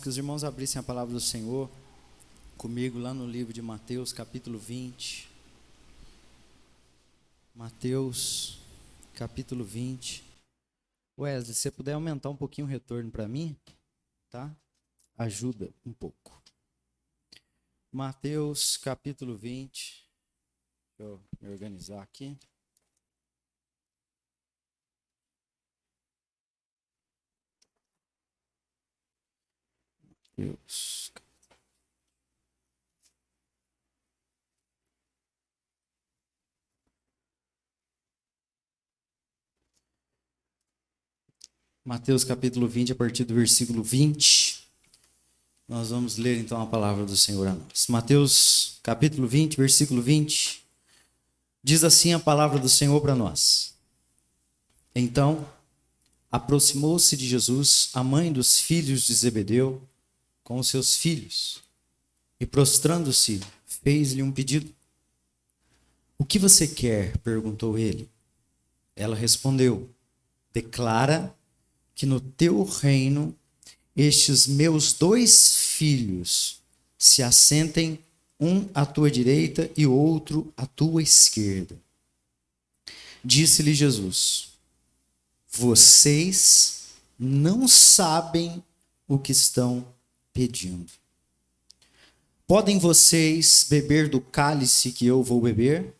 Que os irmãos abrissem a palavra do Senhor comigo lá no livro de Mateus, capítulo 20. Mateus, capítulo 20. Wesley, se você puder aumentar um pouquinho o retorno para mim, tá? Ajuda um pouco. Mateus, capítulo 20. Deixa eu me organizar aqui. Mateus. Mateus capítulo 20, a partir do versículo 20. Nós vamos ler então a palavra do Senhor a nós. Mateus capítulo 20, versículo 20. Diz assim a palavra do Senhor para nós. Então, aproximou-se de Jesus a mãe dos filhos de Zebedeu com os seus filhos e, prostrando-se, fez-lhe um pedido. O que você quer? Perguntou ele. Ela respondeu, declara que no teu reino estes meus 2 filhos se assentem, um à tua direita e outro à tua esquerda. Disse-lhe Jesus, vocês não sabem o que estão pedindo. Podem vocês beber do cálice que eu vou beber?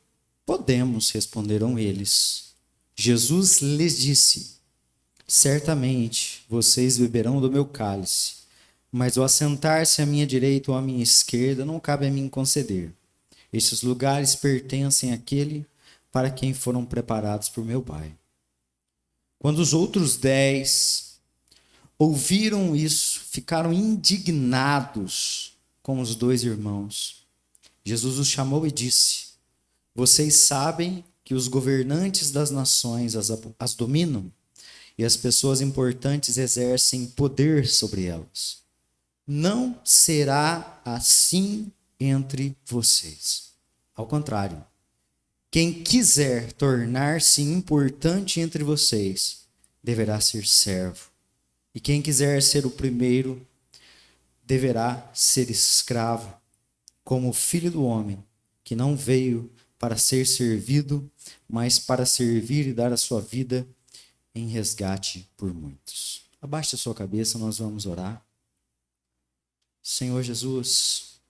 Podemos, responderam eles. Jesus lhes disse, certamente vocês beberão do meu cálice, mas o assentar-se à minha direita ou à minha esquerda não cabe a mim conceder. Estes lugares pertencem àquele para quem foram preparados por meu Pai. Quando os outros 10 ouviram isso, ficaram indignados com os 2 irmãos. Jesus os chamou e disse, vocês sabem que os governantes das nações as dominam e as pessoas importantes exercem poder sobre elas. Não será assim entre vocês. Ao contrário, quem quiser tornar-se importante entre vocês deverá ser servo. E quem quiser ser o primeiro deverá ser escravo, como o Filho do Homem, que não veio para ser servido, mas para servir e dar a sua vida em resgate por muitos. Abaixe a sua cabeça, nós vamos orar. Senhor Jesus,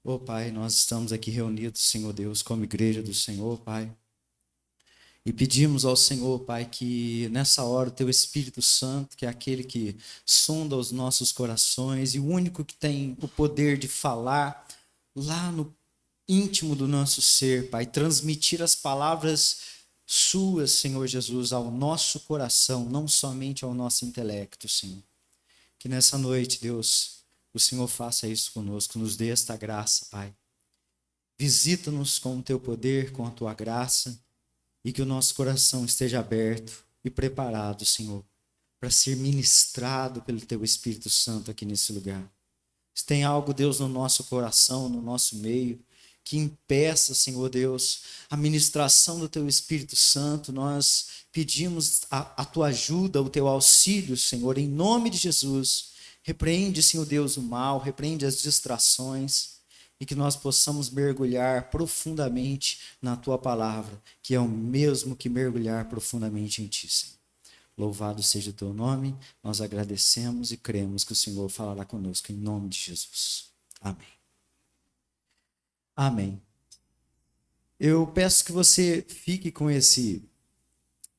ó Pai, nós estamos aqui reunidos, Senhor Deus, como igreja do Senhor, Pai. E pedimos ao Senhor, Pai, que nessa hora o Teu Espírito Santo, que é aquele que sonda os nossos corações e o único que tem o poder de falar lá no íntimo do nosso ser, Pai, transmitir as palavras Suas, Senhor Jesus, ao nosso coração, não somente ao nosso intelecto, Senhor. Que nessa noite, Deus, o Senhor faça isso conosco, nos dê esta graça, Pai. Visita-nos com o Teu poder, com a Tua graça, e que o nosso coração esteja aberto e preparado, Senhor, para ser ministrado pelo Teu Espírito Santo aqui nesse lugar. Se tem algo, Deus, no nosso coração, no nosso meio, que impeça, Senhor Deus, a ministração do Teu Espírito Santo, nós pedimos a Tua ajuda, o Teu auxílio, Senhor, em nome de Jesus. Repreende, Senhor Deus, o mal, repreende as distrações e que nós possamos mergulhar profundamente na Tua palavra, que é o mesmo que mergulhar profundamente em Ti, Senhor. Louvado seja o Teu nome, nós agradecemos e cremos que o Senhor falará conosco em nome de Jesus. Amém. Amém. Eu peço que você fique com esse...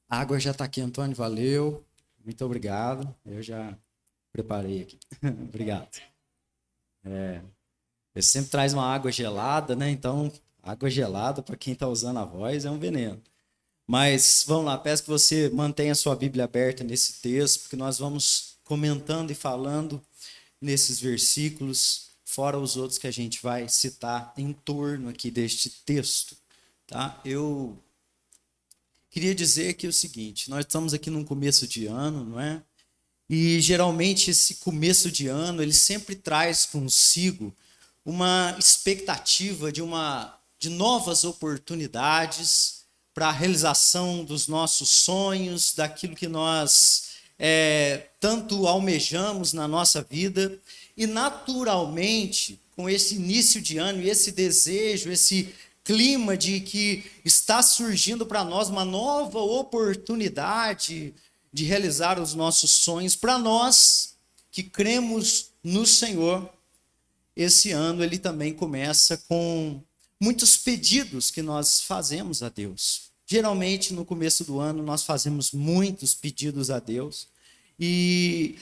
A água já está aqui, Antônio, valeu. Muito obrigado. Eu já preparei aqui. Obrigado. Ele sempre traz uma água gelada, né? Então, água gelada, para quem está usando a voz, é um veneno. Mas, vamos lá, peço que você mantenha a sua Bíblia aberta nesse texto, porque nós vamos comentando e falando nesses versículos, fora os outros que a gente vai citar em torno aqui deste texto, tá? Eu queria dizer que é o seguinte, nós estamos aqui num começo de ano, não é? E geralmente esse começo de ano, ele sempre traz consigo uma expectativa de novas oportunidades para a realização dos nossos sonhos, daquilo que nós tanto almejamos na nossa vida. E naturalmente, com esse início de ano e esse desejo, esse clima de que está surgindo para nós uma nova oportunidade de realizar os nossos sonhos, para nós que cremos no Senhor, esse ano ele também começa com muitos pedidos que nós fazemos a Deus. Geralmente, no começo do ano, nós fazemos muitos pedidos a Deus. E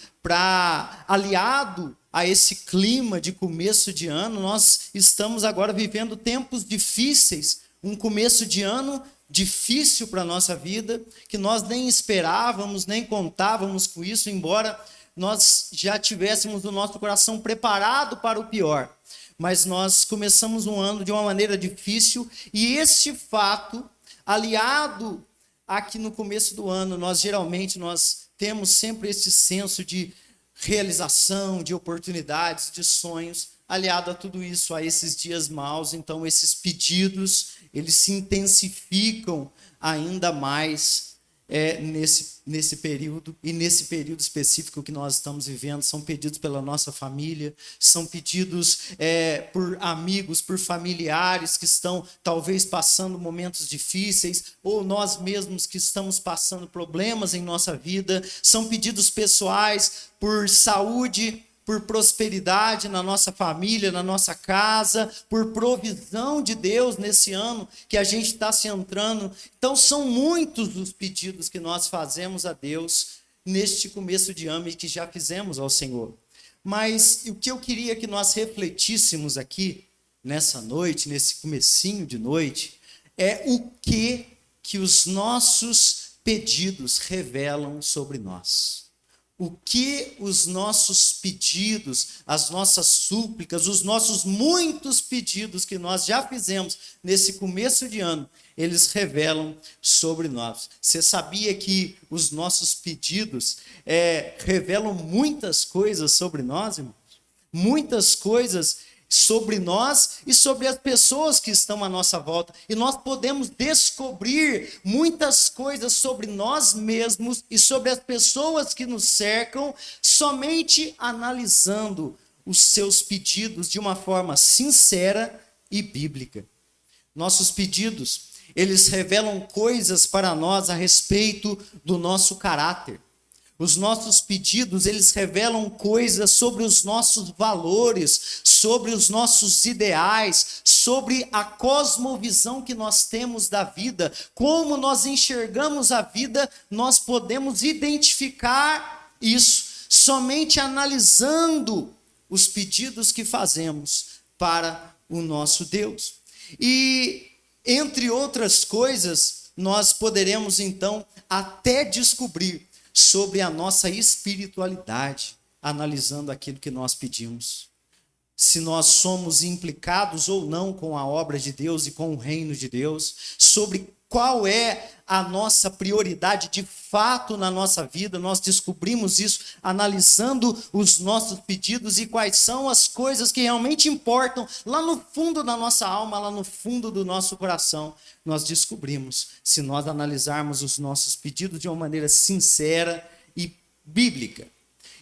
aliado a esse clima de começo de ano, nós estamos agora vivendo tempos difíceis, um começo de ano difícil para a nossa vida, que nós nem esperávamos, nem contávamos com isso, embora nós já tivéssemos o nosso coração preparado para o pior. Mas nós começamos um ano de uma maneira difícil, e este fato, aliado a que no começo do ano, nós temos sempre esse senso de realização, de oportunidades, de sonhos, aliado a tudo isso, a esses dias maus. Então esses pedidos, eles se intensificam ainda mais nesse período, e nesse período específico que nós estamos vivendo. São pedidos pela nossa família, são pedidos por amigos, por familiares que estão talvez passando momentos difíceis, ou nós mesmos que estamos passando problemas em nossa vida. São pedidos pessoais por saúde, por prosperidade na nossa família, na nossa casa, por provisão de Deus nesse ano que a gente está se entrando. Então são muitos os pedidos que nós fazemos a Deus neste começo de ano e que já fizemos ao Senhor. Mas o que eu queria que nós refletíssemos aqui nessa noite, nesse comecinho de noite, é o que os nossos pedidos revelam sobre nós. O que os nossos pedidos, as nossas súplicas, os nossos muitos pedidos que nós já fizemos nesse começo de ano, eles revelam sobre nós. Você sabia que os nossos pedidos revelam muitas coisas sobre nós, irmãos? Muitas coisas sobre nós e sobre as pessoas que estão à nossa volta. E nós podemos descobrir muitas coisas sobre nós mesmos e sobre as pessoas que nos cercam somente analisando os seus pedidos de uma forma sincera e bíblica. Nossos pedidos, eles revelam coisas para nós a respeito do nosso caráter. Os nossos pedidos, eles revelam coisas sobre os nossos valores, sobre os nossos ideais, sobre a cosmovisão que nós temos da vida, como nós enxergamos a vida. Nós podemos identificar isso somente analisando os pedidos que fazemos para o nosso Deus. E, entre outras coisas, nós poderemos então até descobrir sobre a nossa espiritualidade, analisando aquilo que nós pedimos. Se nós somos implicados ou não com a obra de Deus e com o reino de Deus, sobre qual é a nossa prioridade de fato na nossa vida. Nós descobrimos isso analisando os nossos pedidos e quais são as coisas que realmente importam lá no fundo da nossa alma, lá no fundo do nosso coração. Nós descobrimos, se nós analisarmos os nossos pedidos de uma maneira sincera e bíblica.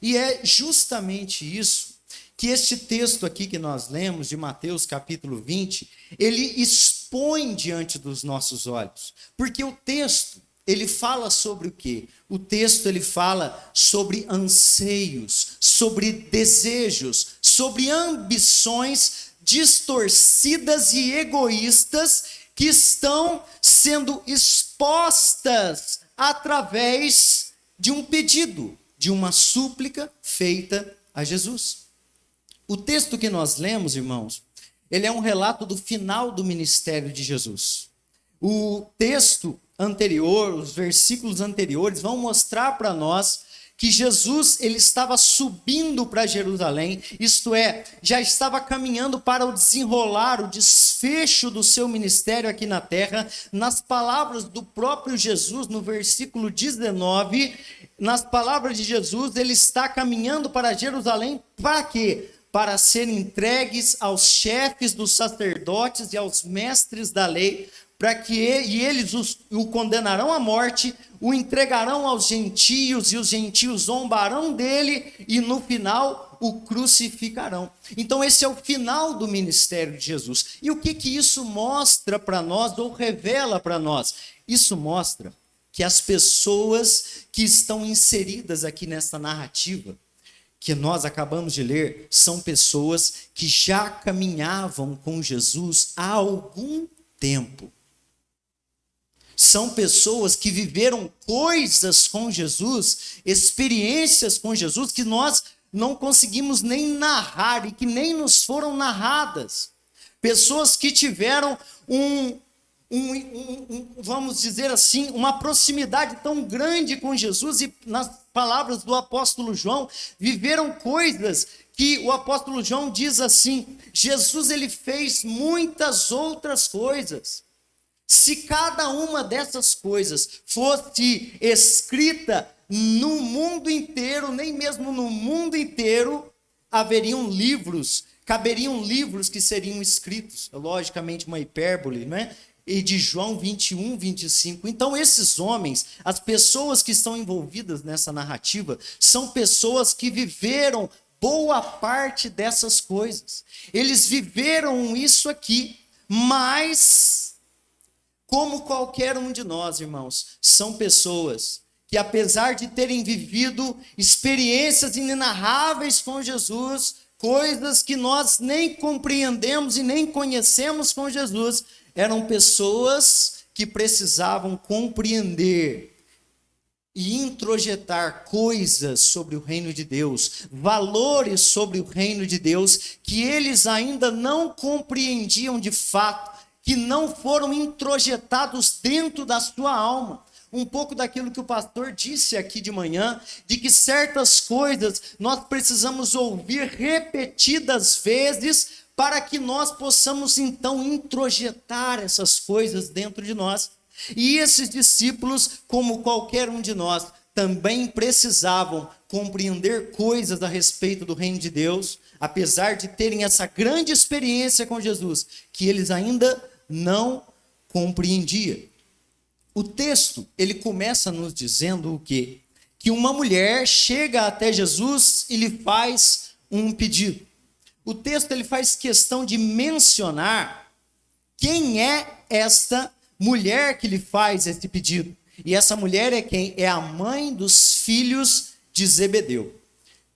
E é justamente isso que este texto aqui que nós lemos, de Mateus capítulo 20, ele expõe diante dos nossos olhos. Porque o texto, ele fala sobre o quê? O texto, ele fala sobre anseios, sobre desejos, sobre ambições distorcidas e egoístas que estão sendo expostas através de um pedido, de uma súplica feita a Jesus. O texto que nós lemos, irmãos, ele é um relato do final do ministério de Jesus. O texto anterior, os versículos anteriores vão mostrar para nós que Jesus, ele estava subindo para Jerusalém, isto é, já estava caminhando para o desenrolar, o desfecho do seu ministério aqui na terra. Nas palavras do próprio Jesus, no versículo 19, nas palavras de Jesus, ele está caminhando para Jerusalém para quê? Para serem entregues aos chefes dos sacerdotes e aos mestres da lei, e eles o condenarão à morte, o entregarão aos gentios, e os gentios zombarão dele, e no final o crucificarão. Então esse é o final do ministério de Jesus. E o que isso mostra para nós, ou revela para nós? Isso mostra que as pessoas que estão inseridas aqui nessa narrativa, que nós acabamos de ler, são pessoas que já caminhavam com Jesus há algum tempo. São pessoas que viveram coisas com Jesus, experiências com Jesus, que nós não conseguimos nem narrar e que nem nos foram narradas. Pessoas que tiveram vamos dizer assim, uma proximidade tão grande com Jesus, e nas palavras do apóstolo João, viveram coisas que o apóstolo João diz assim: Jesus ele fez muitas outras coisas. Se cada uma dessas coisas fosse escrita no mundo inteiro, nem mesmo no mundo inteiro, caberiam livros que seriam escritos. Logicamente uma hipérbole, né? E de João 21, 25. Então esses homens, as pessoas que estão envolvidas nessa narrativa, são pessoas que viveram boa parte dessas coisas. Eles viveram isso aqui, mas, como qualquer um de nós, irmãos, são pessoas que, apesar de terem vivido experiências inenarráveis com Jesus, coisas que nós nem compreendemos e nem conhecemos com Jesus, eram pessoas que precisavam compreender e introjetar coisas sobre o reino de Deus, valores sobre o reino de Deus, que eles ainda não compreendiam de fato, que não foram introjetados dentro da sua alma. Um pouco daquilo que o pastor disse aqui de manhã, de que certas coisas nós precisamos ouvir repetidas vezes, para que nós possamos então introjetar essas coisas dentro de nós. E esses discípulos, como qualquer um de nós, também precisavam compreender coisas a respeito do reino de Deus, apesar de terem essa grande experiência com Jesus, que eles ainda não compreendiam. O texto, ele começa nos dizendo o quê? Que uma mulher chega até Jesus e lhe faz um pedido. O texto ele faz questão de mencionar quem é esta mulher que lhe faz esse pedido. E essa mulher é quem? É a mãe dos filhos de Zebedeu.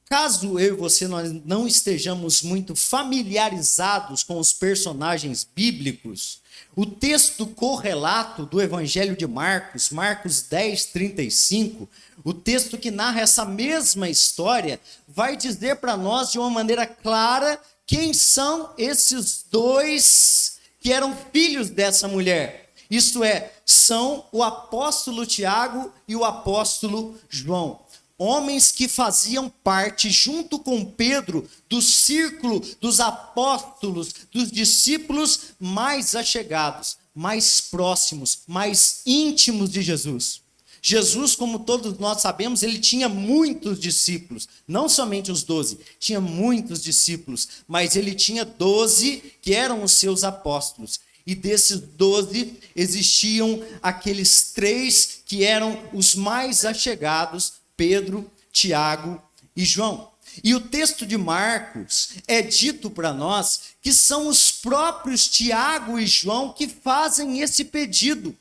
Caso eu e você nós não estejamos muito familiarizados com os personagens bíblicos, o texto correlato do Evangelho de Marcos, Marcos 10, 35, o texto que narra essa mesma história, vai dizer para nós de uma maneira clara quem são esses dois que eram filhos dessa mulher. Isto é, são o apóstolo Tiago e o apóstolo João. Homens que faziam parte, junto com Pedro, do círculo dos apóstolos, dos discípulos mais achegados, mais próximos, mais íntimos de Jesus. Jesus, como todos nós sabemos, ele tinha muitos discípulos, não somente os 12, tinha muitos discípulos, mas ele tinha 12 que eram os seus apóstolos. E desses 12 existiam aqueles 3 que eram os mais achegados, Pedro, Tiago e João. E o texto de Marcos é dito para nós que são os próprios Tiago e João que fazem esse pedido,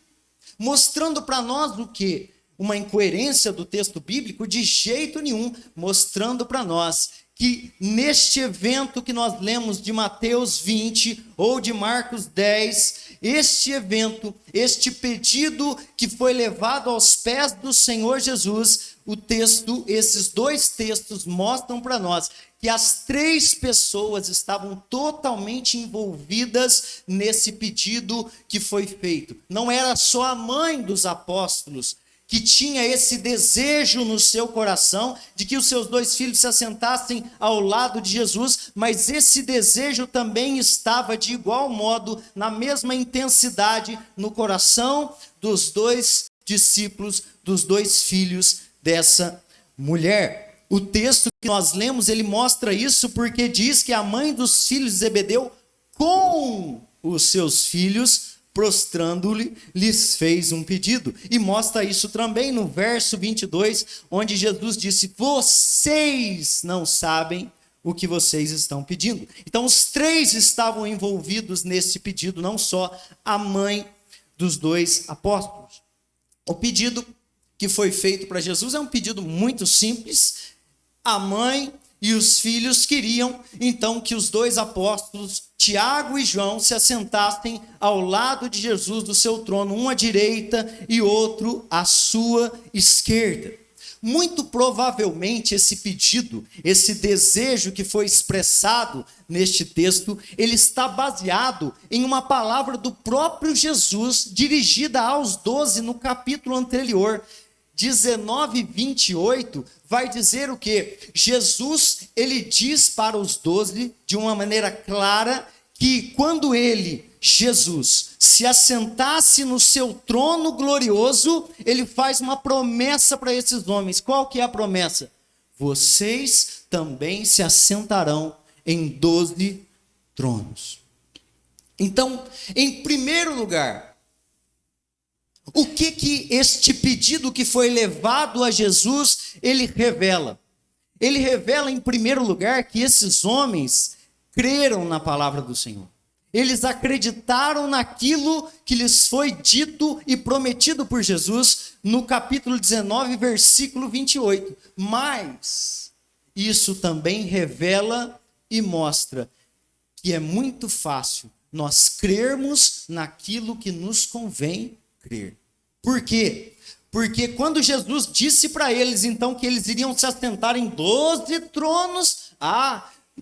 mostrando para nós o quê? Uma incoerência do texto bíblico? De jeito nenhum, mostrando para nós que neste evento que nós lemos de Mateus 20 ou de Marcos 10, este evento, este pedido que foi levado aos pés do Senhor Jesus, esses 2 textos mostram para nós que as 3 pessoas estavam totalmente envolvidas nesse pedido que foi feito. Não era só a mãe dos apóstolos que tinha esse desejo no seu coração de que os seus 2 filhos se assentassem ao lado de Jesus, mas esse desejo também estava de igual modo, na mesma intensidade, no coração dos 2 discípulos, dos 2 filhos dessa mulher. O texto que nós lemos, ele mostra isso porque diz que a mãe dos filhos de Zebedeu, com os seus filhos, prostrando-lhe, lhes fez um pedido. E mostra isso também no verso 22, onde Jesus disse: vocês não sabem o que vocês estão pedindo. Então os três estavam envolvidos nesse pedido, não só a mãe dos dois apóstolos. O pedido que foi feito para Jesus é um pedido muito simples. A mãe e os filhos queriam, então, que os dois apóstolos, Tiago e João, se assentassem ao lado de Jesus do seu trono, um à direita e outro à sua esquerda. Muito provavelmente esse pedido, esse desejo que foi expressado neste texto, ele está baseado em uma palavra do próprio Jesus, dirigida aos 12 no capítulo anterior. 19:28 vai dizer o quê? Jesus, ele diz para os 12 de uma maneira clara que quando ele, Jesus, se assentasse no seu trono glorioso, ele faz uma promessa para esses homens. Qual que é a promessa? Vocês também se assentarão em 12 tronos. Então, em primeiro lugar, o que este pedido que foi levado a Jesus, ele revela? Ele revela, em primeiro lugar, que esses homens creram na palavra do Senhor. Eles acreditaram naquilo que lhes foi dito e prometido por Jesus no capítulo 19, versículo 28. Mas isso também revela e mostra que é muito fácil nós crermos naquilo que nos convém crer. Por quê? Porque quando Jesus disse para eles, então, que eles iriam se assentar em 12 tronos,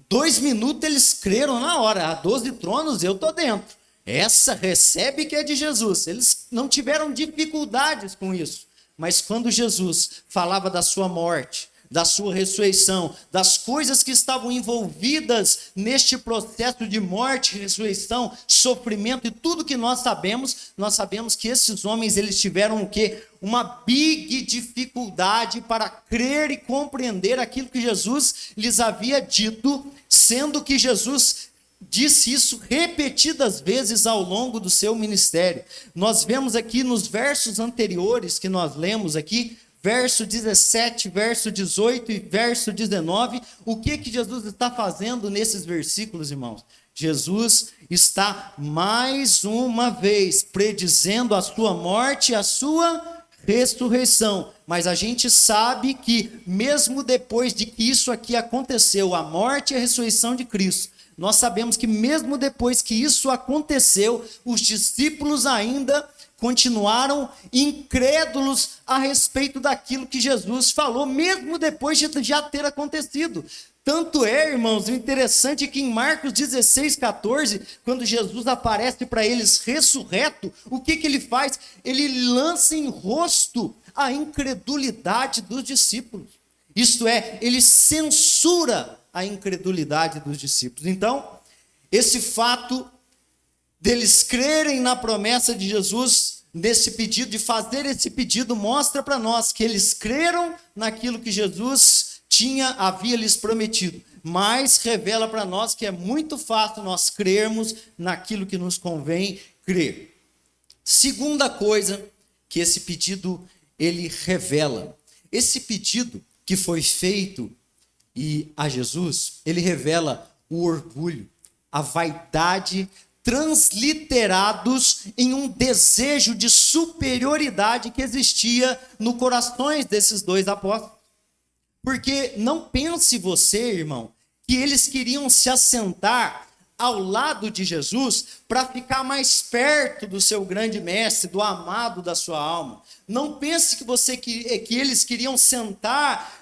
2 minutos eles creram na hora. 12 tronos, eu estou dentro. Essa recebe que é de Jesus. Eles não tiveram dificuldades com isso. Mas quando Jesus falava da sua morte, da sua ressurreição, das coisas que estavam envolvidas neste processo de morte, ressurreição, sofrimento e tudo que nós sabemos que esses homens, eles tiveram o quê? Uma big dificuldade para crer e compreender aquilo que Jesus lhes havia dito, sendo que Jesus disse isso repetidas vezes ao longo do seu ministério. Nós vemos aqui nos versos anteriores que nós lemos aqui, verso 17, verso 18 e verso 19, o que Jesus está fazendo nesses versículos, irmãos? Jesus está mais uma vez predizendo a sua morte e a sua ressurreição. Mas a gente sabe que mesmo depois de que isso aqui aconteceu, a morte e a ressurreição de Cristo, nós sabemos que mesmo depois que isso aconteceu, os discípulos ainda continuaram incrédulos a respeito daquilo que Jesus falou, mesmo depois de já ter acontecido. Tanto é, irmãos, o interessante é que em Marcos 16:14, quando Jesus aparece para eles ressurreto, o que ele faz? Ele lança em rosto a incredulidade dos discípulos. Isto é, ele censura a incredulidade dos discípulos. Então, esse fato deles crerem na promessa de Jesus, nesse pedido, de fazer esse pedido, mostra para nós que eles creram naquilo que Jesus havia lhes prometido, mas revela para nós que é muito fácil nós crermos naquilo que nos convém crer. Segunda coisa que esse pedido ele revela, esse pedido que foi feito a Jesus, ele revela o orgulho, a vaidade, transliterados em um desejo de superioridade que existia no corações desses dois apóstolos. Porque não pense você, irmão, que eles queriam se assentar ao lado de Jesus para ficar mais perto do seu grande mestre, do amado da sua alma. Não pense que eles queriam sentar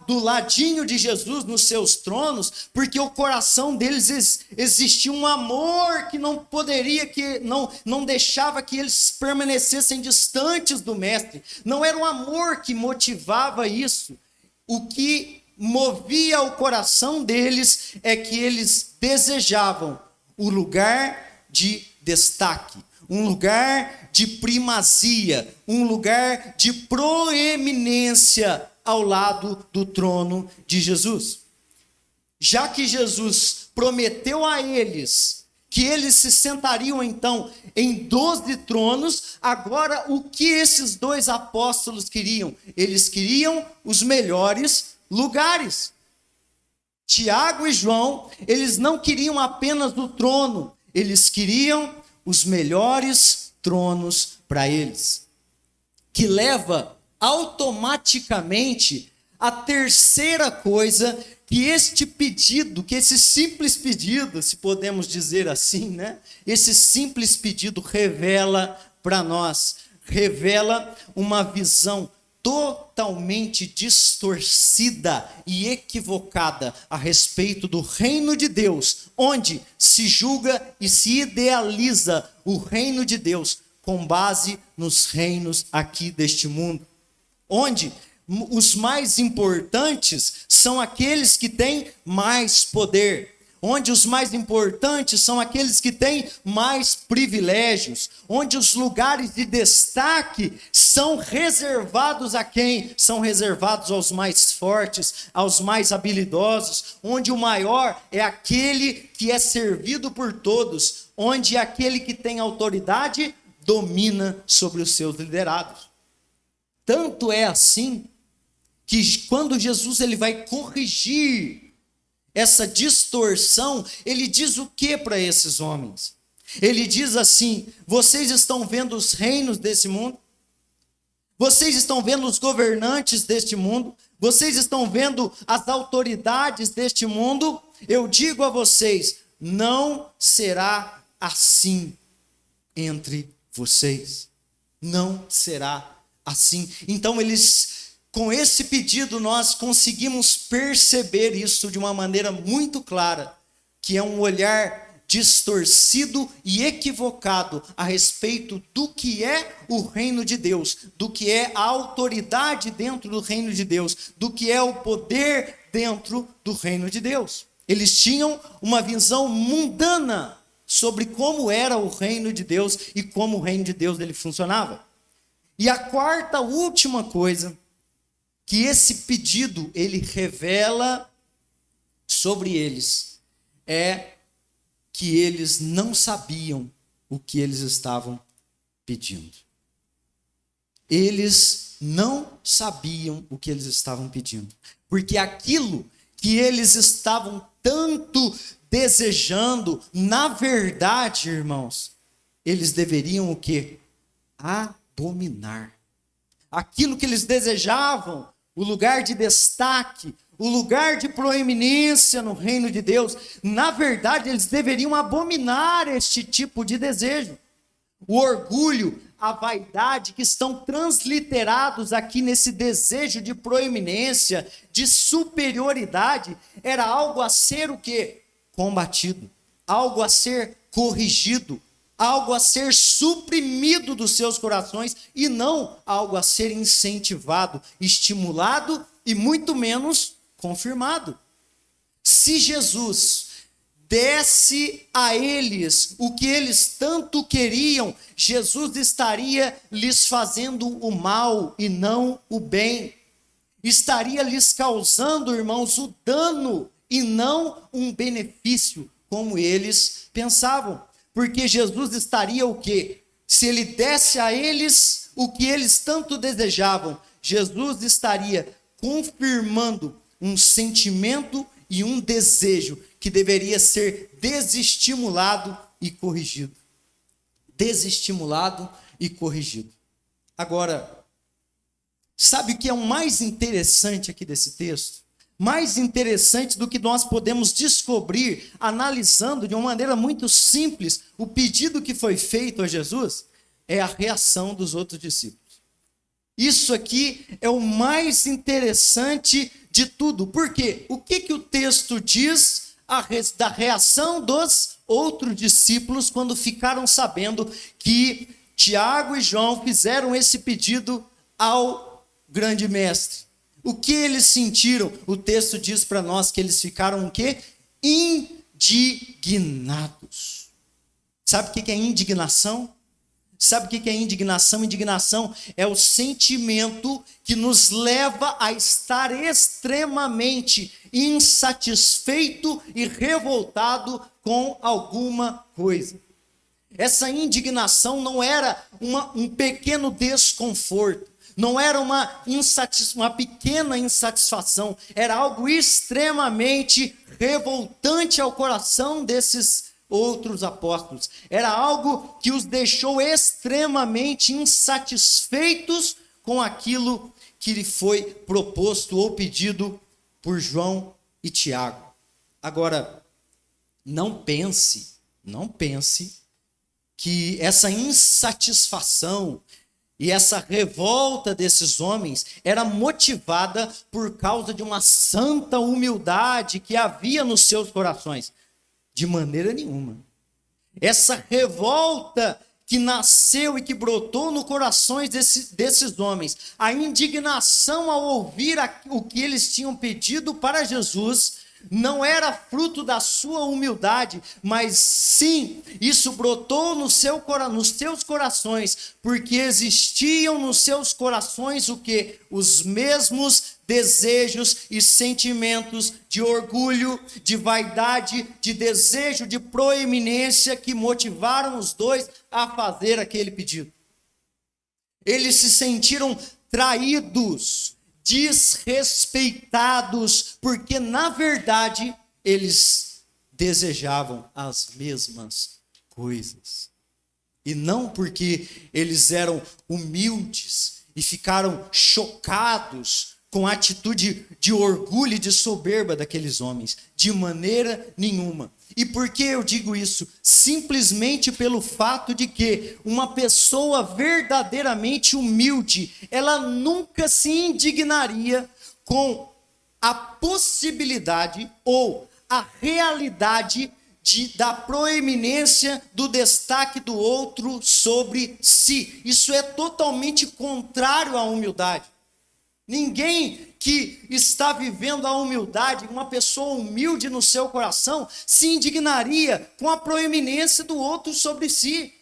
do ladinho de Jesus nos seus tronos, porque o coração deles existia um amor que não deixava que eles permanecessem distantes do mestre. Não era o amor que motivava isso. O que movia o coração deles é que eles desejavam o lugar de destaque, um lugar de primazia, um lugar de proeminência ao lado do trono de Jesus. Já que Jesus prometeu a eles que eles se sentariam então em 12 tronos. Agora, o que esses dois apóstolos queriam? Eles queriam os melhores lugares. Tiago e João, eles não queriam apenas o trono, eles queriam os melhores tronos para eles. Que leva automaticamente a terceira coisa que este pedido, que esse simples pedido, se podemos dizer assim, né? Esse simples pedido revela para nós, revela uma visão totalmente distorcida e equivocada a respeito do reino de Deus, onde se julga e se idealiza o reino de Deus com base nos reinos aqui deste mundo, onde os mais importantes são aqueles que têm mais poder, onde os mais importantes são aqueles que têm mais privilégios, onde os lugares de destaque são reservados a quem? São reservados aos mais fortes, aos mais habilidosos, onde o maior é aquele que é servido por todos, onde aquele que tem autoridade domina sobre os seus liderados. Tanto é assim que quando Jesus ele vai corrigir essa distorção, ele diz o que para esses homens? Ele diz assim: vocês estão vendo os reinos desse mundo? Vocês estão vendo os governantes deste mundo? Vocês estão vendo as autoridades deste mundo? Eu digo a vocês, não será assim entre vocês. Não será assim. Então com esse pedido nós conseguimos perceber isso de uma maneira muito clara, que é um olhar distorcido e equivocado a respeito do que é o reino de Deus, do que é a autoridade dentro do reino de Deus, do que é o poder dentro do reino de Deus. Eles tinham uma visão mundana sobre como era o reino de Deus e como o reino de Deus ele funcionava. E a quarta, última coisa que esse pedido ele revela sobre eles é que eles não sabiam o que eles estavam pedindo. Eles não sabiam o que eles estavam pedindo, porque aquilo que eles estavam tanto desejando, na verdade, irmãos, eles deveriam o quê? Abominar. Aquilo que eles desejavam, o lugar de destaque, o lugar de proeminência no reino de Deus, na verdade eles deveriam abominar este tipo de desejo. O orgulho, a vaidade que estão transliterados aqui nesse desejo de proeminência, de superioridade, era algo a ser o quê? Combatido, algo a ser corrigido, algo a ser suprimido dos seus corações e não algo a ser incentivado, estimulado e muito menos confirmado. Se Jesus desse a eles o que eles tanto queriam, Jesus estaria lhes fazendo o mal e não o bem. Estaria lhes causando, irmãos, o dano e não um benefício, como eles pensavam. Porque Jesus estaria o quê? Se ele desse a eles o que eles tanto desejavam, Jesus estaria confirmando um sentimento e um desejo que deveria ser desestimulado e corrigido. Desestimulado e corrigido. Agora, sabe o que é o mais interessante aqui desse texto? Mais interessante do que nós podemos descobrir analisando de uma maneira muito simples o pedido que foi feito a Jesus, é a reação dos outros discípulos. Isso aqui é o mais interessante de tudo. Por quê? O que o texto diz da reação dos outros discípulos quando ficaram sabendo que Tiago e João fizeram esse pedido ao grande mestre? O que eles sentiram? O texto diz para nós que eles ficaram o quê? Indignados. Sabe o que é indignação? Sabe o que é indignação? Indignação é o sentimento que nos leva a estar extremamente insatisfeito e revoltado com alguma coisa. Essa indignação não era um pequeno desconforto, não era uma pequena insatisfação, era algo extremamente revoltante ao coração desses outros apóstolos. Era algo que os deixou extremamente insatisfeitos com aquilo que lhe foi proposto ou pedido por João e Tiago. Agora, não pense que essa insatisfação e essa revolta desses homens era motivada por causa de uma santa humildade que havia nos seus corações. De maneira nenhuma. Essa revolta que nasceu e que brotou no corações desses homens, a indignação ao ouvir o que eles tinham pedido para Jesus, não era fruto da sua humildade, mas sim, isso brotou nos seus corações, porque existiam nos seus corações o quê? Os mesmos desejos e sentimentos de orgulho, de vaidade, de desejo de proeminência que motivaram os dois a fazer aquele pedido. Eles se sentiram traídos, desrespeitados, porque na verdade eles desejavam as mesmas coisas. E não porque eles eram humildes e ficaram chocados com a atitude de orgulho e de soberba daqueles homens, de maneira nenhuma. E por que eu digo isso? Simplesmente pelo fato de que uma pessoa verdadeiramente humilde, ela nunca se indignaria com a possibilidade ou a realidade da proeminência do destaque do outro sobre si. Isso é totalmente contrário à humildade. Ninguém que está vivendo a humildade, uma pessoa humilde no seu coração, se indignaria com a proeminência do outro sobre si.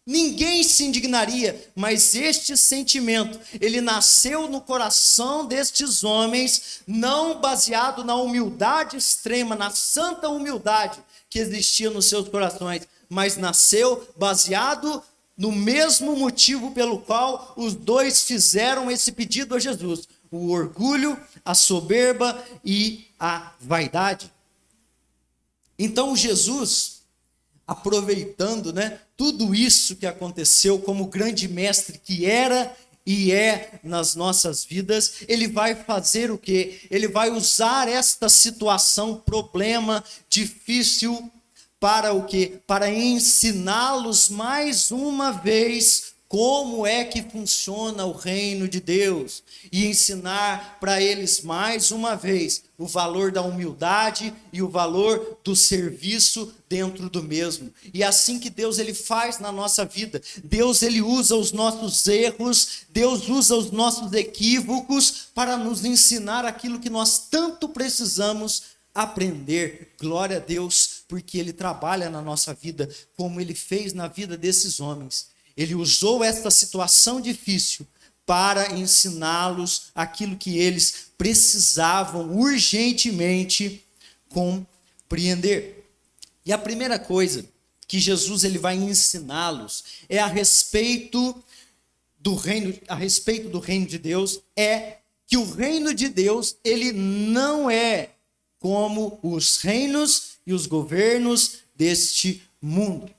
Ninguém se indignaria, mas este sentimento, ele nasceu no coração destes homens, não baseado na humildade extrema, na santa humildade que existia nos seus corações, mas nasceu baseado no mesmo motivo pelo qual os dois fizeram esse pedido a Jesus: o orgulho, a soberba e a vaidade. Então Jesus, aproveitando, tudo isso que aconteceu como grande mestre que era e é nas nossas vidas, ele vai fazer o quê? Ele vai usar esta situação, problema, difícil, para o quê? Para ensiná-los mais uma vez como é que funciona o reino de Deus e ensinar para eles mais uma vez o valor da humildade e o valor do serviço dentro do mesmo. E é assim que Deus ele faz na nossa vida. Deus ele usa os nossos erros, Deus usa os nossos equívocos para nos ensinar aquilo que nós tanto precisamos aprender. Glória a Deus, porque ele trabalha na nossa vida como ele fez na vida desses homens. Ele usou esta situação difícil para ensiná-los aquilo que eles precisavam urgentemente compreender. E a primeira coisa que Jesus ele vai ensiná-los é a respeito do reino de Deus, é que o reino de Deus ele não é como os reinos e os governos deste mundo.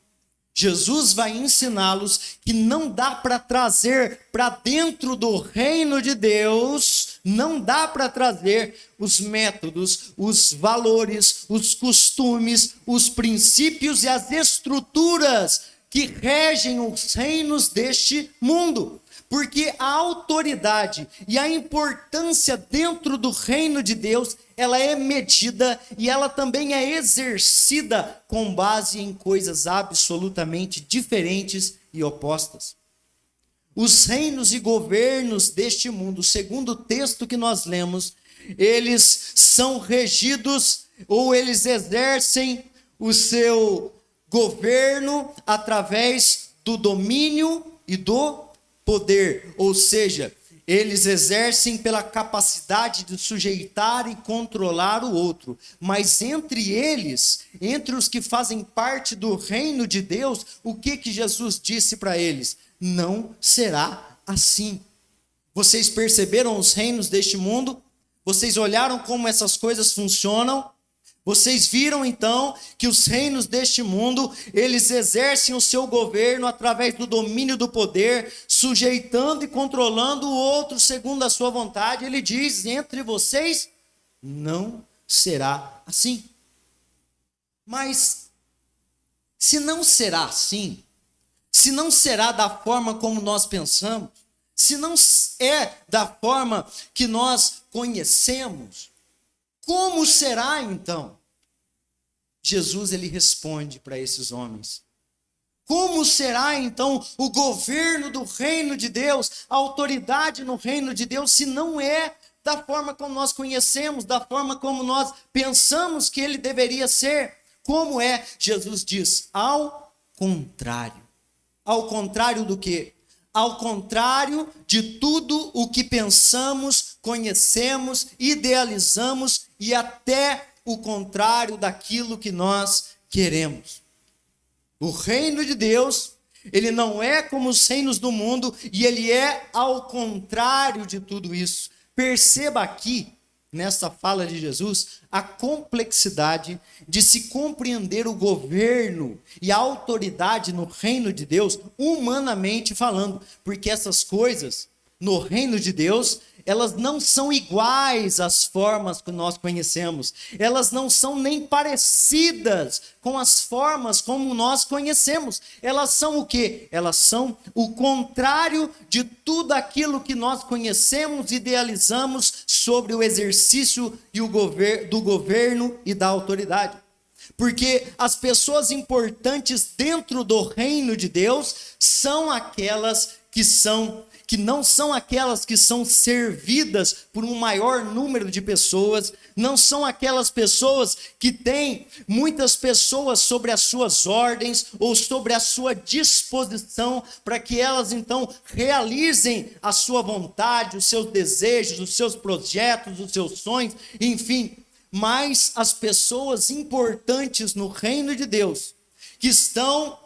Jesus vai ensiná-los que não dá para trazer para dentro do reino de Deus, não dá para trazer os métodos, os valores, os costumes, os princípios e as estruturas que regem os reinos deste mundo. Porque a autoridade e a importância dentro do reino de Deus, ela é medida e ela também é exercida com base em coisas absolutamente diferentes e opostas. Os reinos e governos deste mundo, segundo o texto que nós lemos, eles são regidos ou eles exercem o seu governo através do domínio e do poder, ou seja, eles exercem pela capacidade de sujeitar e controlar o outro. Mas entre eles, entre os que fazem parte do reino de Deus, o que Jesus disse para eles? Não será assim. Vocês perceberam os reinos deste mundo? Vocês olharam como essas coisas funcionam? Vocês viram então que os reinos deste mundo, eles exercem o seu governo através do domínio do poder, sujeitando e controlando o outro segundo a sua vontade. Ele diz: entre vocês não será assim. Mas se não será assim, se não será da forma como nós pensamos, se não é da forma que nós conhecemos, como será então? Jesus ele responde para esses homens. Como será então o governo do reino de Deus, a autoridade no reino de Deus, se não é da forma como nós conhecemos, da forma como nós pensamos que ele deveria ser? Como é? Jesus diz: ao contrário. Ao contrário do quê? Ao contrário de tudo o que pensamos, conhecemos, idealizamos e até o contrário daquilo que nós queremos. O reino de Deus, ele não é como os reinos do mundo e ele é ao contrário de tudo isso. Perceba aqui, nessa fala de Jesus, a complexidade de se compreender o governo e a autoridade no reino de Deus, humanamente falando, porque essas coisas no reino de Deus, elas não são iguais às formas que nós conhecemos, elas não são nem parecidas com as formas como nós conhecemos, elas são o quê? Elas são o contrário de tudo aquilo que nós conhecemos, idealizamos sobre o exercício e do governo e da autoridade. Porque as pessoas importantes dentro do reino de Deus são aquelas que não são aquelas que são servidas por um maior número de pessoas, não são aquelas pessoas que têm muitas pessoas sobre as suas ordens ou sobre a sua disposição para que elas então realizem a sua vontade, os seus desejos, os seus projetos, os seus sonhos, enfim. Mas as pessoas importantes no reino de Deus, que estão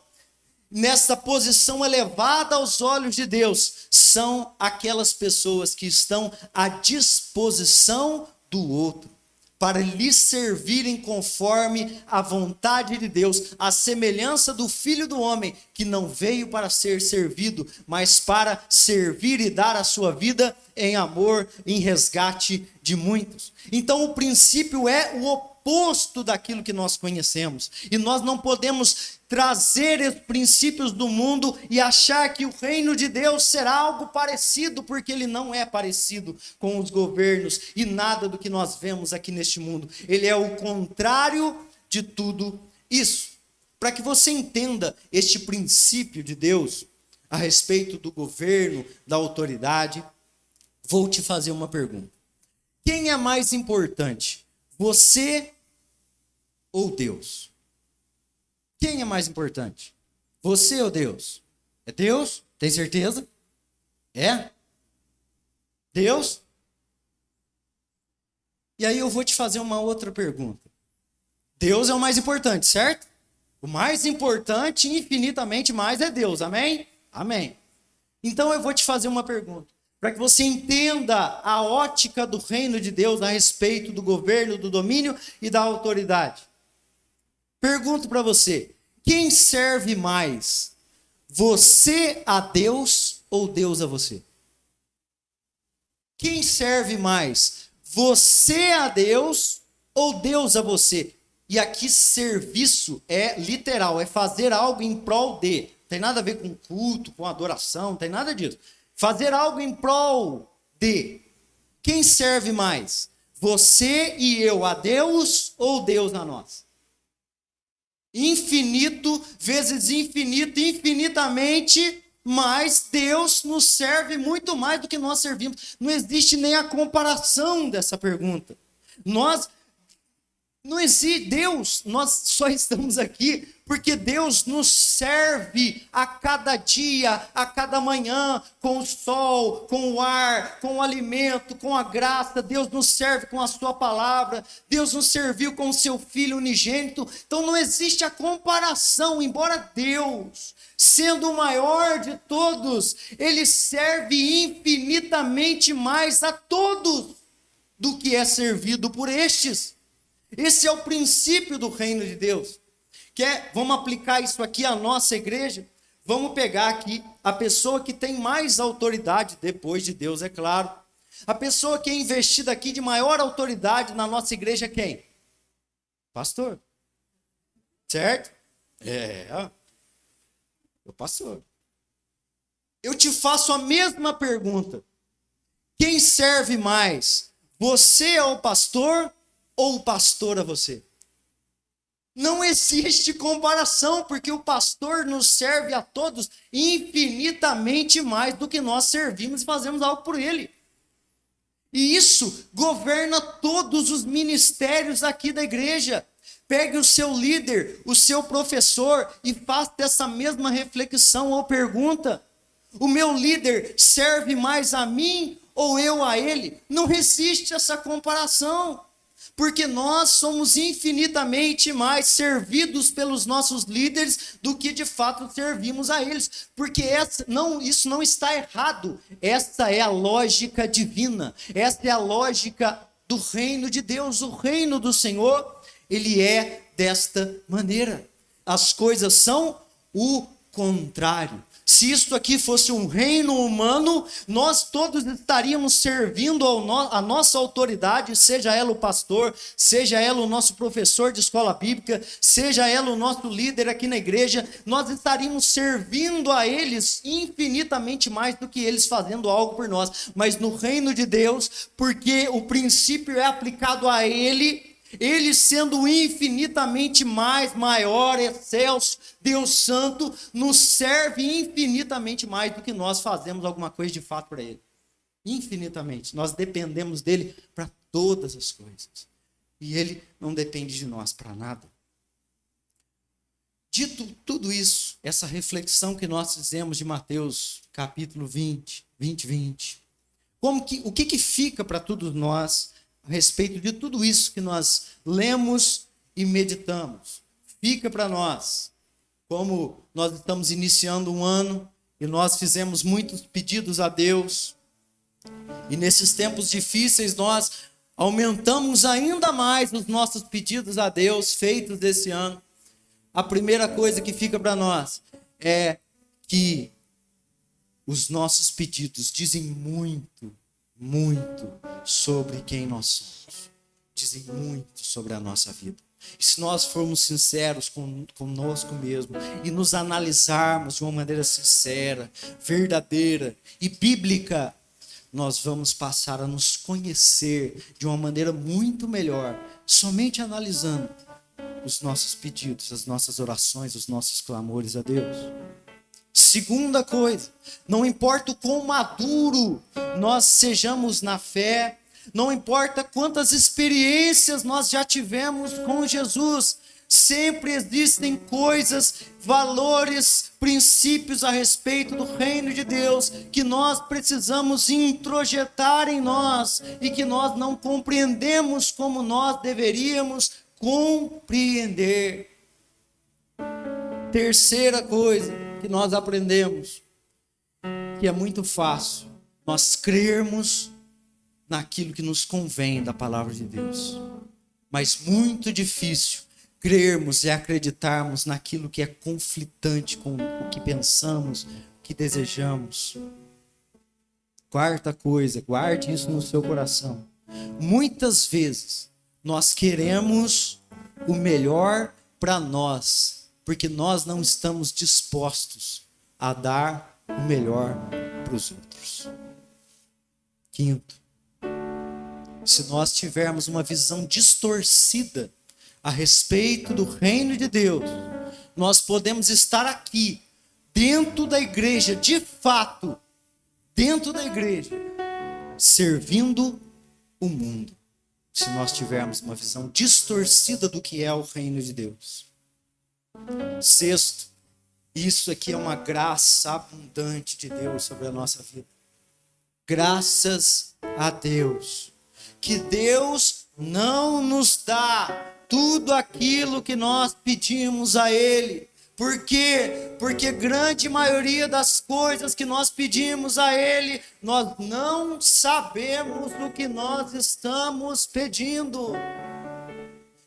nessa posição elevada aos olhos de Deus, são aquelas pessoas que estão à disposição do outro, para lhe servirem conforme a vontade de Deus, a semelhança do Filho do Homem, que não veio para ser servido, mas para servir e dar a sua vida em amor, em resgate de muitos. Então o princípio é o oposto daquilo que nós conhecemos, e nós não podemos trazer os princípios do mundo e achar que o reino de Deus será algo parecido, porque ele não é parecido com os governos e nada do que nós vemos aqui neste mundo. Ele é o contrário de tudo isso. Para que você entenda este princípio de Deus a respeito do governo, da autoridade, vou te fazer uma pergunta. Quem é mais importante? Você ou Deus? Quem é mais importante? Você ou Deus? É Deus? Tem certeza? É? Deus? E aí eu vou te fazer uma outra pergunta. Deus é o mais importante, certo? O mais importante, infinitamente mais, é Deus. Amém? Amém. Então eu vou te fazer uma pergunta, para que você entenda a ótica do reino de Deus a respeito do governo, do domínio e da autoridade. Pergunto para você, quem serve mais? Você a Deus ou Deus a você? Quem serve mais? Você a Deus ou Deus a você? E aqui serviço é literal, é fazer algo em prol de. Não tem nada a ver com culto, com adoração, não tem nada disso. Fazer algo em prol de. Quem serve mais? Você e eu a Deus ou Deus a nós? Infinito vezes infinito, infinitamente mais, Deus nos serve muito mais do que nós servimos. Não existe nem a comparação dessa pergunta. Não existe Deus, nós só estamos aqui porque Deus nos serve a cada dia, a cada manhã, com o sol, com o ar, com o alimento, com a graça. Deus nos serve com a sua palavra, Deus nos serviu com o seu Filho unigênito. Então não existe a comparação, embora Deus, sendo o maior de todos, Ele serve infinitamente mais a todos do que é servido por estes. Esse é o princípio do reino de Deus. Vamos aplicar isso aqui à nossa igreja? Vamos pegar aqui a pessoa que tem mais autoridade depois de Deus, é claro. A pessoa que é investida aqui de maior autoridade na nossa igreja é quem? Pastor. Certo? O pastor. Eu te faço a mesma pergunta. Quem serve mais? Você ao pastor ou o pastor a você? Não existe comparação, porque o pastor nos serve a todos infinitamente mais do que nós servimos e fazemos algo por ele. E isso governa todos os ministérios aqui da igreja. Pegue o seu líder, o seu professor e faça essa mesma reflexão ou pergunta: o meu líder serve mais a mim ou eu a ele? Não existe essa comparação. Porque nós somos infinitamente mais servidos pelos nossos líderes do que de fato servimos a eles. Porque isso não está errado. Essa é a lógica divina. Essa é a lógica do reino de Deus. O reino do Senhor, ele é desta maneira. As coisas são o contrário. Se isto aqui fosse um reino humano, nós todos estaríamos servindo a nossa autoridade, seja ela o pastor, seja ela o nosso professor de escola bíblica, seja ela o nosso líder aqui na igreja, nós estaríamos servindo a eles infinitamente mais do que eles fazendo algo por nós. Mas no reino de Deus, porque o princípio é aplicado a ele sendo infinitamente maior, excelso, Deus Santo, nos serve infinitamente mais do que nós fazemos alguma coisa de fato para Ele. Infinitamente. Nós dependemos dEle para todas as coisas. E Ele não depende de nós para nada. Dito tudo isso, essa reflexão que nós fizemos de Mateus capítulo 20, o que fica para todos nós a respeito de tudo isso que nós lemos e meditamos? Fica para nós, como nós estamos iniciando um ano e nós fizemos muitos pedidos a Deus, e nesses tempos difíceis nós aumentamos ainda mais os nossos pedidos a Deus feitos esse ano. A primeira coisa que fica para nós é que os nossos pedidos dizem muito sobre quem nós somos. Dizem muito sobre a nossa vida. E se nós formos sinceros conosco mesmo e nos analisarmos de uma maneira sincera, verdadeira e bíblica, nós vamos passar a nos conhecer de uma maneira muito melhor, somente analisando os nossos pedidos, as nossas orações, os nossos clamores a Deus. Segunda coisa, não importa o quão maduro nós sejamos na fé, não importa quantas experiências nós já tivemos com Jesus, sempre existem coisas, valores, princípios a respeito do reino de Deus que nós precisamos introjetar em nós e que nós não compreendemos como nós deveríamos compreender. Terceira coisa que nós aprendemos, que é muito fácil nós crermos naquilo que nos convém da palavra de Deus, mas muito difícil crermos e acreditarmos naquilo que é conflitante com o que pensamos, o que desejamos. Quarta coisa, guarde isso no seu coração. Muitas vezes nós queremos o melhor para nós, porque nós não estamos dispostos a dar o melhor para os outros. Quinto, se nós tivermos uma visão distorcida a respeito do reino de Deus, nós podemos estar aqui, dentro da igreja, de fato, dentro da igreja, servindo o mundo. se nós tivermos uma visão distorcida do que é o reino de Deus. Sexto, isso aqui é uma graça abundante de Deus sobre a nossa vida. Graças a Deus, que Deus não nos dá tudo aquilo que nós pedimos a Ele. Por quê? Porque grande maioria das coisas que nós pedimos a Ele, nós não sabemos o que nós estamos pedindo.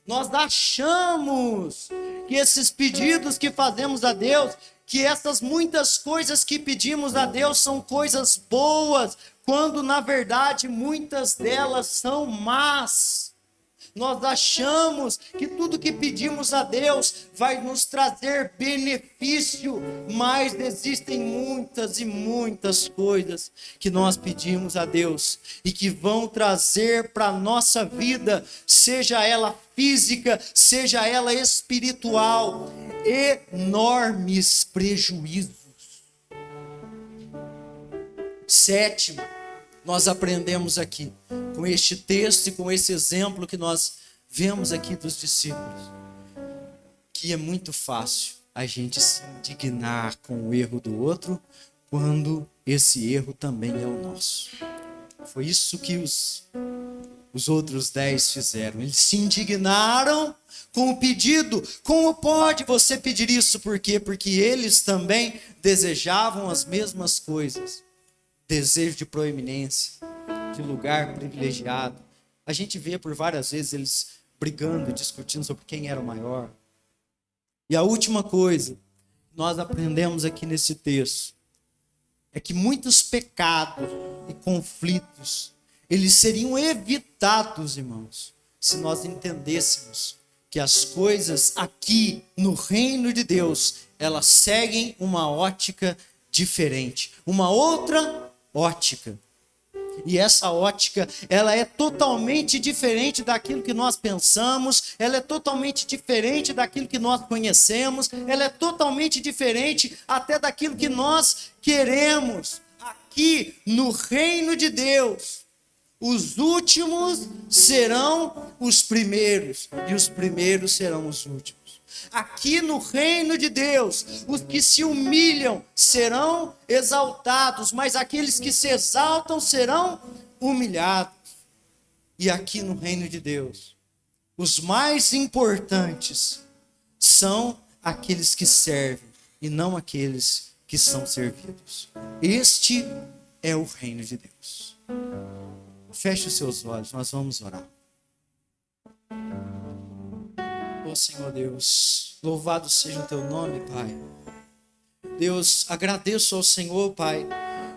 Nós achamos que esses pedidos que fazemos a Deus, que essas muitas coisas que pedimos a Deus são coisas boas, quando na verdade muitas delas são más. Nós achamos que tudo que pedimos a Deus vai nos trazer benefício, mas existem muitas e muitas coisas que nós pedimos a Deus e que vão trazer para a nossa vida, seja ela física, seja ela espiritual, enormes prejuízos. Sétimo, nós aprendemos aqui, com este texto e com esse exemplo que nós vemos aqui dos discípulos, que é muito fácil a gente se indignar com o erro do outro, quando esse erro também é o nosso. Foi isso que os outros 10 fizeram. Eles se indignaram com o pedido. Como pode você pedir isso? Por quê? Porque eles também desejavam as mesmas coisas. Desejo de proeminência, de lugar privilegiado. A gente vê por várias vezes eles brigando, discutindo sobre quem era o maior. E a última coisa que nós aprendemos aqui nesse texto é que muitos pecados e conflitos, eles seriam evitados, irmãos, se nós entendêssemos que as coisas aqui no reino de Deus, elas seguem uma ótica diferente, uma outra ótica. E essa ótica, ela é totalmente diferente daquilo que nós pensamos, ela é totalmente diferente daquilo que nós conhecemos, ela é totalmente diferente até daquilo que nós queremos. Aqui no reino de Deus, os últimos serão os primeiros e os primeiros serão os últimos. Aqui no reino de Deus, os que se humilham serão exaltados, mas aqueles que se exaltam serão humilhados. E aqui no reino de Deus, os mais importantes são aqueles que servem e não aqueles que são servidos. Este é o reino de Deus. Feche os seus olhos, nós vamos orar. Oh Senhor Deus, louvado seja o teu nome, Pai. Deus, agradeço ao Senhor, Pai,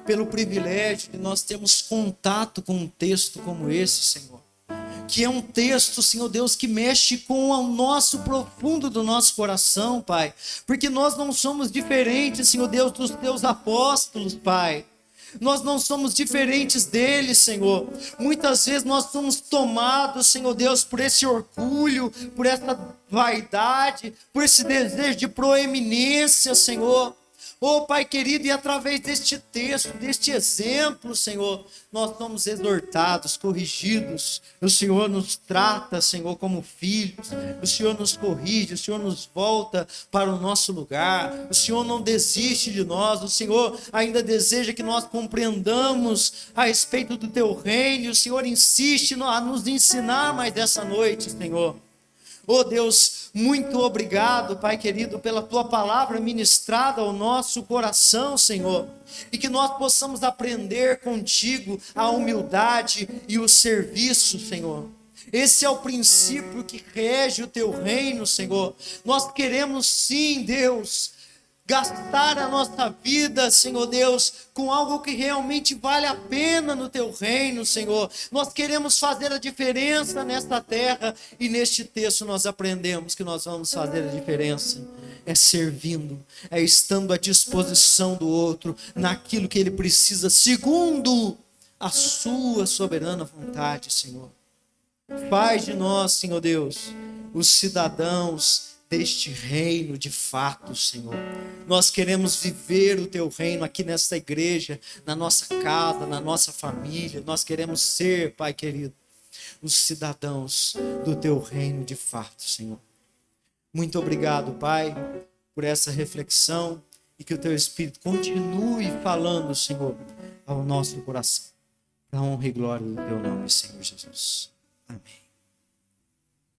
pelo privilégio de nós termos contato com um texto como esse, Senhor. Que é um texto, Senhor Deus, que mexe com o nosso profundo do nosso coração, Pai. Porque nós não somos diferentes, Senhor Deus, dos teus apóstolos, Pai. Nós não somos diferentes deles, Senhor. Muitas vezes nós somos tomados, Senhor Deus, por esse orgulho, por essa vaidade, por esse desejo de proeminência, Senhor. Oh, Pai querido, e através deste texto, deste exemplo, Senhor, nós somos exortados, corrigidos. O Senhor nos trata, Senhor, como filhos. O Senhor nos corrige, o Senhor nos volta para o nosso lugar. O Senhor não desiste de nós. O Senhor ainda deseja que nós compreendamos a respeito do Teu reino. O Senhor insiste a nos ensinar mais dessa noite, Senhor. Oh Deus, muito obrigado, Pai querido, pela Tua palavra ministrada ao nosso coração, Senhor. E que nós possamos aprender contigo a humildade e o serviço, Senhor. Esse é o princípio que rege o Teu reino, Senhor. Nós queremos sim, Deus, gastar a nossa vida, Senhor Deus, com algo que realmente vale a pena no Teu reino, Senhor. Nós queremos fazer a diferença nesta terra e neste texto nós aprendemos que nós vamos fazer a diferença. É servindo, é estando à disposição do outro naquilo que ele precisa, segundo a Sua soberana vontade, Senhor. Faz de nós, Senhor Deus, os cidadãos deste reino de fato, Senhor. Nós queremos viver o Teu reino aqui nesta igreja, na nossa casa, na nossa família. Nós queremos ser, Pai querido, os cidadãos do teu reino de fato, Senhor. Muito obrigado, Pai, por essa reflexão e que o teu Espírito continue falando, Senhor, ao nosso coração. Para a honra e glória do teu nome, Senhor Jesus. Amém.